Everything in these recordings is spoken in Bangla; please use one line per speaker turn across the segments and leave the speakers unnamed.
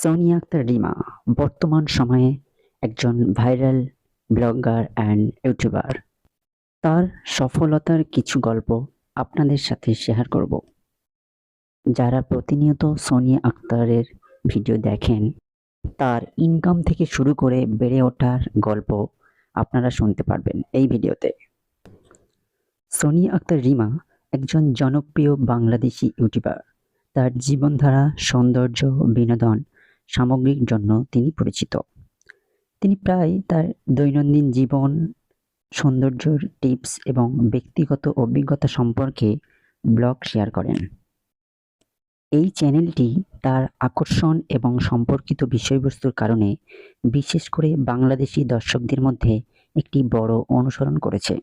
সোনিয়া আক্তার রিমা বর্তমান সময়ে একজন ভাইরাল ব্লগার অ্যান্ড ইউটিউবার। তার সফলতার কিছু গল্প আপনাদের সাথে শেয়ার করব। যারা প্রতিনিয়ত সোনিয়া আক্তারের ভিডিও দেখেন, তার ইনকাম থেকে শুরু করে বেড়ে ওঠার গল্প আপনারা শুনতে পারবেন এই ভিডিওতে। সোনিয়া আক্তার রিমা একজন জনপ্রিয় বাংলাদেশি ইউটিউবার। তার জীবনধারা, সৌন্দর্য, বিনোদন সামগ্রিক জন্য তিনি পরিচিত। তিনি প্রায় তার দৈনন্দিন জীবন, সৌন্দর্যর টিপস এবং ব্যক্তিগত অভিজ্ঞতা সম্পর্কে ব্লগ শেয়ার করেন। এই চ্যানেলটি তার আকর্ষণ এবং সম্পর্কিত বিষয়বস্তুর কারণে বিশেষ করে বাংলাদেশি দর্শকদের মধ্যে একটি বড় অনুসরণ করেছে।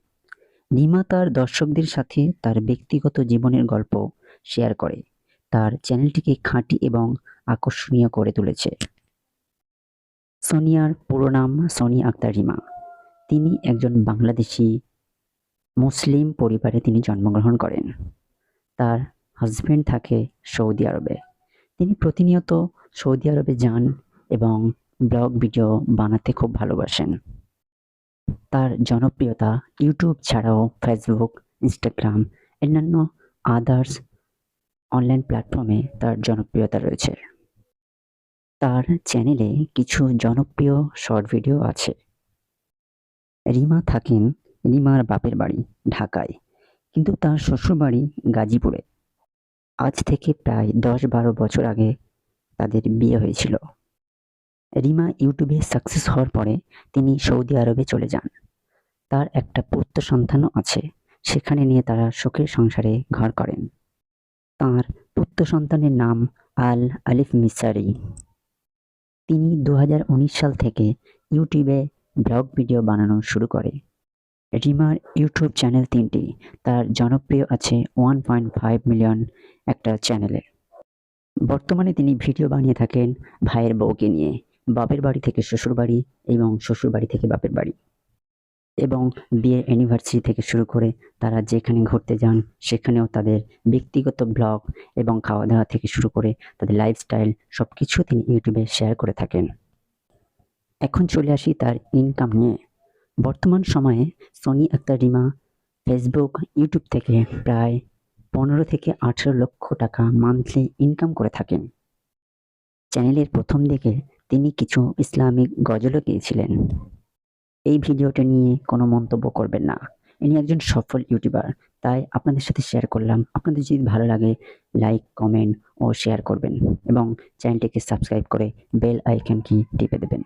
রিমা তার দর্শকদের সাথে তার ব্যক্তিগত জীবনের গল্প শেয়ার করে তার চ্যানেলটিকে খাঁটি এবং আকর্ষণীয় করে তুলেছে। সোনিয়ার পুরো নাম সোনিয়া আক্তার রিমা। তিনি একজন বাংলাদেশি মুসলিম পরিবারে তিনি জন্মগ্রহণ করেন। তার হাজবেন্ড থাকে সৌদি আরবে। তিনি প্রতিনিয়ত সৌদি আরবে যান এবং ব্লগ ভিডিও বানাতে খুব ভালোবাসেন। তার জনপ্রিয়তা ইউটিউব ছাড়াও ফেসবুক, ইনস্টাগ্রাম, অন্যান্য আদার্স অনলাইন প্ল্যাটফর্মে তার জনপ্রিয়তা রয়েছে। তার চ্যানেলে কিছু জনপ্রিয় শর্ট ভিডিও আছে। রিমা থাকেন রিমার বাপের বাড়ি ঢাকায়, কিন্তু তার শ্বশুরবাড়ি গাজীপুরে। আজ থেকে প্রায় 10-12 বছর আগে তাদের বিয়ে হয়েছিল। রিমা ইউটিউবে সাকসেস হওয়ার পরে তিনি সৌদি আরবে চলে যান। তার একটা পুত্র সন্তানও আছে। সেখানে নিয়ে তারা সুখের সংসারে ঘর করেন। তার পুত্র সন্তানের নাম আল আলিফ মিসারি। তিনি 2019 সাল থেকে ইউটিউবে ব্লগ ভিডিও বানানো শুরু করে। রিমার ইউটিউব চ্যানেল 3টি। তার জনপ্রিয় আছে 1.5 মিলিয়ন একটা চ্যানেলে। বর্তমানে তিনি ভিডিও বানিয়ে থাকেন ভাইয়ের বউকে নিয়ে, বাপের বাড়ি থেকে শ্বশুর বাড়ি এবং শ্বশুর বাড়ি থেকে বাপের বাড়ি, এবং বিয়ের অ্যানিভার্সারি থেকে শুরু করে তারা যেখানে ঘুরতে যান সেখানেও তাদের ব্যক্তিগত ব্লগ এবং খাওয়া দাওয়া থেকে শুরু করে তাদের লাইফস্টাইল সবকিছু তিনি ইউটিউবে শেয়ার করে থাকেন। এখন চলে আসি তার ইনকাম নিয়ে। বর্তমান সময়ে সোনিয়া আক্তার রিমা ফেসবুক, ইউটিউব থেকে প্রায় 15 থেকে 18 লক্ষ টাকা মান্থলি ইনকাম করে থাকেন। চ্যানেলের প্রথম দিকে তিনি কিছু ইসলামিক গজলও গেয়েছিলেন। এই ভিডিওটা নিয়ে কোনো মন্তব্য করবেন না। ইনি একজন সফল ইউটিউবার, তাই আপনাদের সাথে শেয়ার করলাম। আপনাদের যদি ভালো লাগে লাইক, কমেন্ট ও শেয়ার করবেন এবং চ্যানেলটিকে সাবস্ক্রাইব করে বেল আইকন কি টিপে দেবেন।